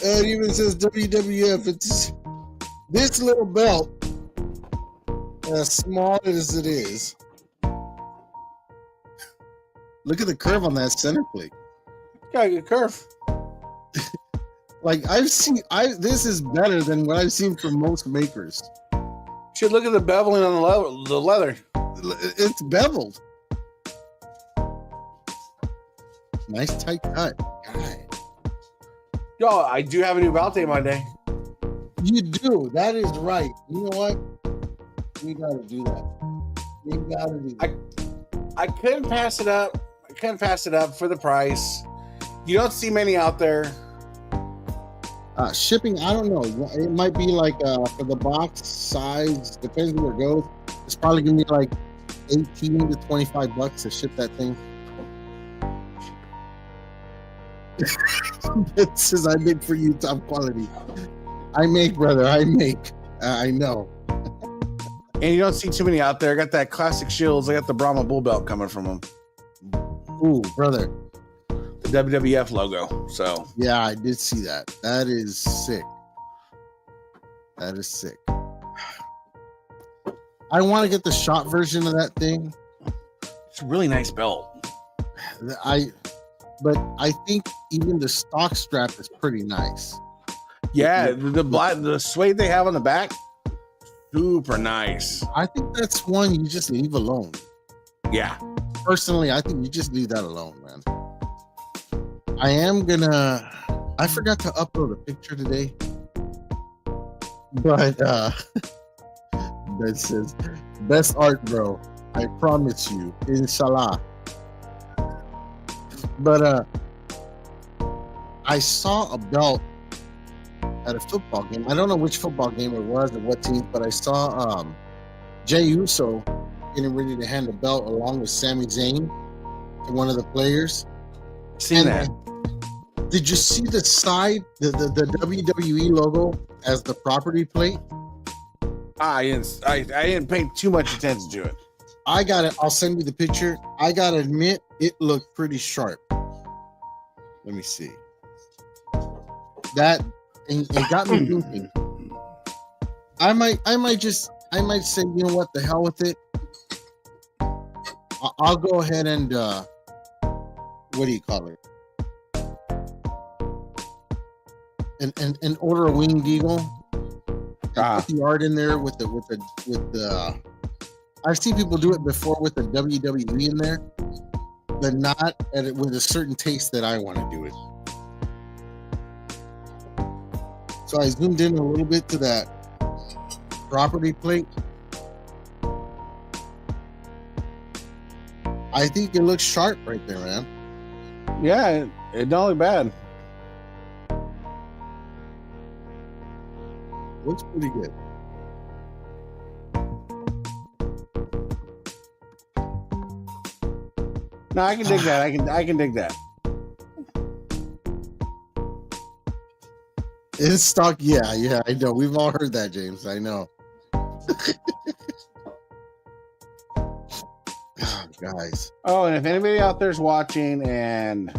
It even says WWF. It's this little belt, as small as it is. Look at the curve on that center plate. Got a good curve. Like this is better than what I've seen from most makers. Should look at the beveling on the leather. It's beveled. Nice tight cut. God. Yo, I do have a new Balte Monday. You do. That is right. You know what? We gotta do that. We gotta do that. I couldn't pass it up. I couldn't pass it up for the price. You don't see many out there. Shipping, I don't know. It might be like for the box size, depends where it goes. It's probably gonna be like $18 to $25 to ship that thing. It says I make for you top quality. I make, brother. I make. I know. And you don't see too many out there. I got that classic Shields. I got the Brahma Bull Belt coming from them. Ooh, brother. The WWF logo. So Yeah, I did see that. That is sick. That is sick. I want to get the shot version of that thing. It's a really nice belt. But I think even the stock strap is pretty nice. Yeah, the suede they have on the back, super nice. I think that's one you just leave alone. Yeah. Personally, I think you just leave that alone, man. I forgot to upload a picture today, but that says best art, bro. I promise you, inshallah. But I saw a belt at a football game. I don't know which football game it was or what team, but I saw Jey Uso getting ready to hand the belt along with Sami Zayn to one of the players. Seen that. Did you see the side, the WWE logo as the property plate? I didn't pay too much attention to it. I got it. I'll send you the picture. I gotta admit, it looked pretty sharp. Let me see. That it got me thinking. I might say, you know what, the hell with it. I'll go ahead and what do you call it? And order a winged eagle. Put the art in there with the. I've seen people do it before with the WWE in there, but not with a certain taste that I want to do it. So I zoomed in a little bit to that property plate. I think it looks sharp right there, man. Yeah, it don't look bad. Looks pretty good. No, I can dig that. I can dig that. In stock, yeah, I know. We've all heard that, James. I know. Guys. Oh, and if anybody out there's watching and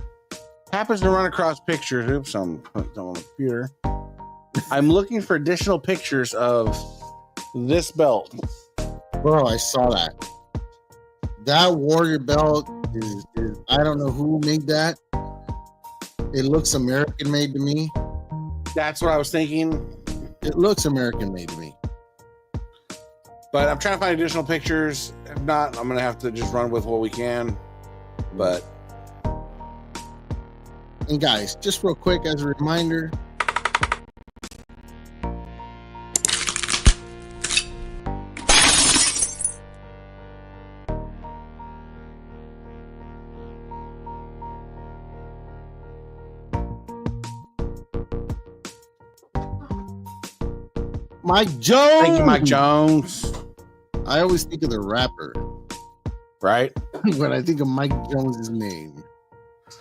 happens to run across pictures, oops, I'm on the computer. I'm looking for additional pictures of this belt. Bro, I saw that. That Warrior belt is I don't know who made that. It looks American made to me. That's what I was thinking. It looks American made to me. But I'm trying to find additional pictures. If not, I'm going to have to just run with what we can. But. And guys, just real quick as a reminder. Mike Jones. Thank you, Mike Jones. I always think of the rapper, right? When I think of Mike Jones's name.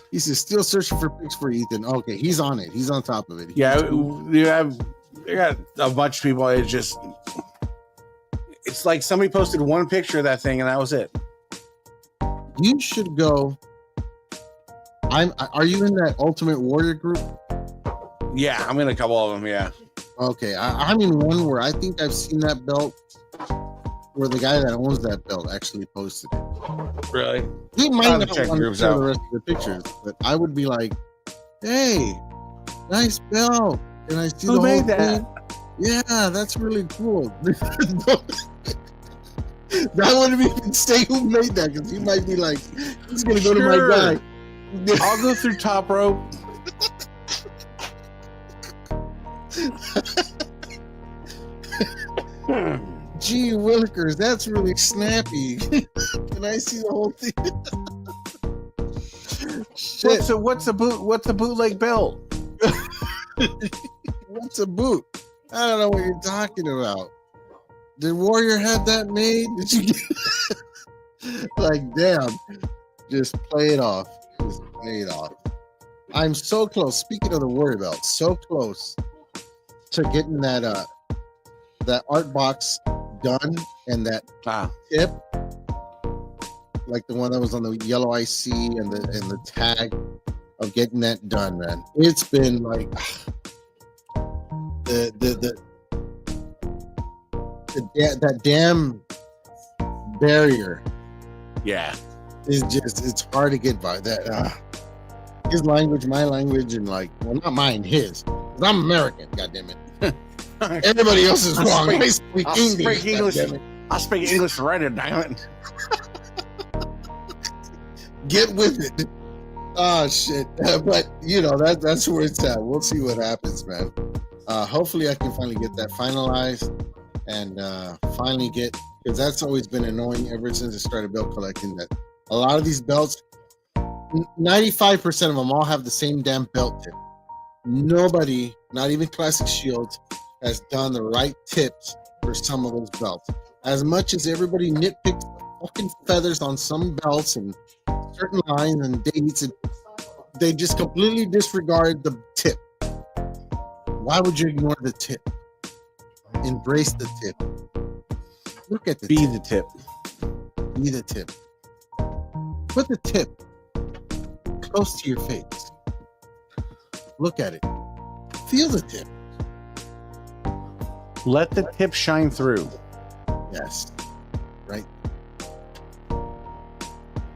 He says, still searching for pics for Ethan. Okay, he's on it. He's on top of it. Yeah, you got a bunch of people. It's like somebody posted one picture of that thing and that was it. You should go. Are you in that Ultimate Warrior group? Yeah, I'm in a couple of them. Yeah. Okay, I'm in one where I think I've seen that belt where the guy that owns that belt actually posted it. Really? He might not want to show the rest of the pictures, but I would be like, hey, nice belt. And I see who the made whole that? thing. Yeah, that's really cool. That wouldn't even say who made that because he might be like, he's going to go to my guy. I'll go through Top Rope. Gee willikers, that's really snappy. Can I see the whole thing? Shit. What's a bootleg belt? What's a boot? I don't know what you're talking about. Did Warrior have that made? Did you get like damn? Just play it off. Just play it off. I'm so close. Speaking of the Warrior belt, so close to getting that art box done and that tip, like the one that was on the yellow IC and the tag of getting that done, man. It's been like that damn barrier Yeah. is just, it's hard to get by that. His language, my language, and like, well, not mine, his. 'Cause I'm American, goddammit. Everybody else is wrong. I speak I'll English. speak English. goddammit. I speak English right at diamond. Get with it. Oh shit. But you know, that's where it's at. We'll see what happens, man. Hopefully I can finally get that finalized and finally get, because that's always been annoying ever since I started belt collecting, that a lot of these belts, 95% of them all have the same damn belt tip. Nobody, not even Classic Shields, has done the right tips for some of those belts. As much as everybody nitpicks the fucking feathers on some belts and certain lines and dates, and they just completely disregard the tip. Why would you ignore the tip? Embrace the tip. Look at the Be tip. the tip. Be the tip. Put the tip close to your face. Look at it. Feel the tip. Let the tip shine through. Yes. Right.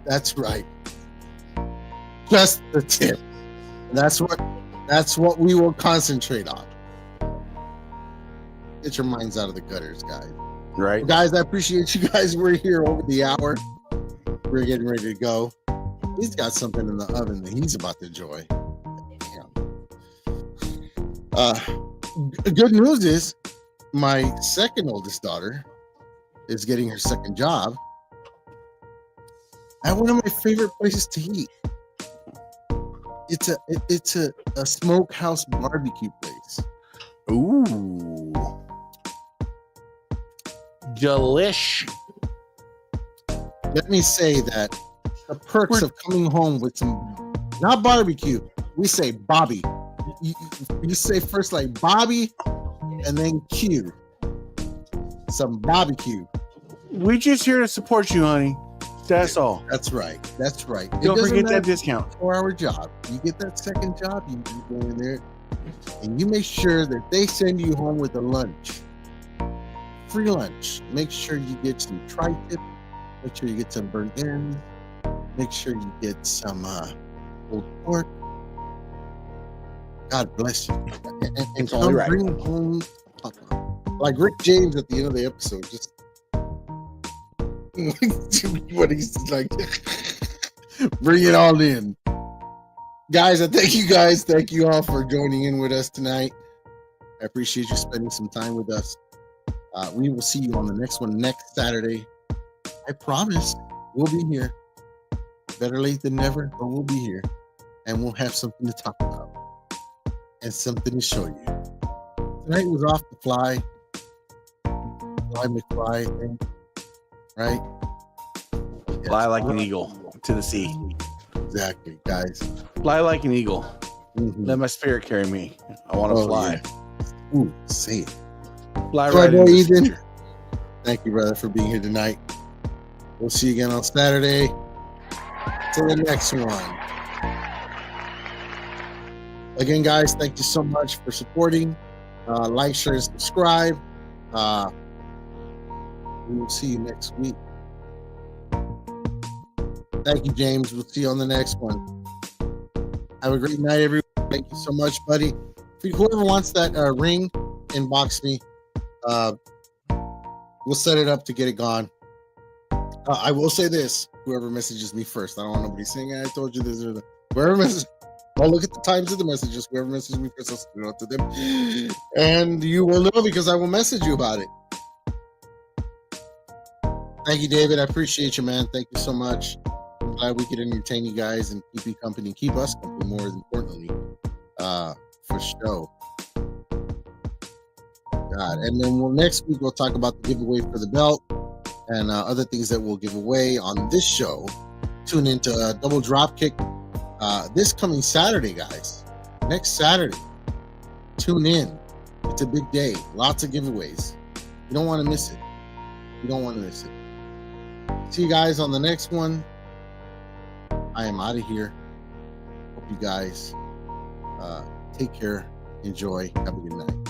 That's right. Just the tip. That's what we will concentrate on. Get your minds out of the gutters, guys. Right. Guys, I appreciate you guys. We're here over the hour. We're getting ready to go. He's got something in the oven that he's about to enjoy. Good news is my second oldest daughter is getting her second job at one of my favorite places to eat. It's a smokehouse barbecue place. Ooh. Delish. Let me say that the perks of coming home with some, not barbecue, we say Bobby. You say first like Bobby and then Q. Some barbecue. We just here to support you, honey. That's all. That's right. That's right. Don't forget that discount. 4-hour job. You get that second job, you go in there and you make sure that they send you home with a lunch. Free lunch. Make sure you get some tri-tip. Make sure you get some burnt ends. Make sure you get some old pork. God bless you. And only come right. bring home like Rick James at the end of the episode. Just what he's like, bring it all in. Guys, I thank you guys. Thank you all for joining in with us tonight. I appreciate you spending some time with us. We will see you on the next one next Saturday. I promise we'll be here. Better late than never, but we'll be here. And we'll have something to talk about. And something to show you. Tonight was off the fly. Fly McFly thing. Right? Fly like an eagle to the sea. Exactly, guys. Fly like an eagle. Mhm. Let my spirit carry me. I want to fly. Yeah. Ooh, say it. Fly All right right, into the Ethan. future. Thank you, brother, for being here tonight. We'll see you again on Saturday. Till the next one. Again, guys, thank you so much for supporting. Like, share, and subscribe. We will see you next week. Thank you, James. We'll see you on the next one. Have a great night, everyone. Thank you so much, buddy. Whoever wants that ring, inbox me. We'll set it up to get it gone. I will say this: whoever messages me first, I don't want nobody saying I told you this or that. Whoever messages, I'll look at the times of the messages. Whoever messages me first, I'll send it out to them, and you will know because I will message you about it. Thank you, David. I appreciate you, man. Thank you so much. I'm glad we could entertain you guys and keep you company, keep us company. More importantly, for show. God, and then next week we'll talk about the giveaway for the belt and other things that we'll give away on this show. Tune into Double Dropkick this coming Saturday, guys. Next Saturday. Tune in. It's a big day. Lots of giveaways. You don't want to miss it. You don't want to miss it. See you guys on the next one. I am out of here. Hope you guys take care. Enjoy. Have a good night.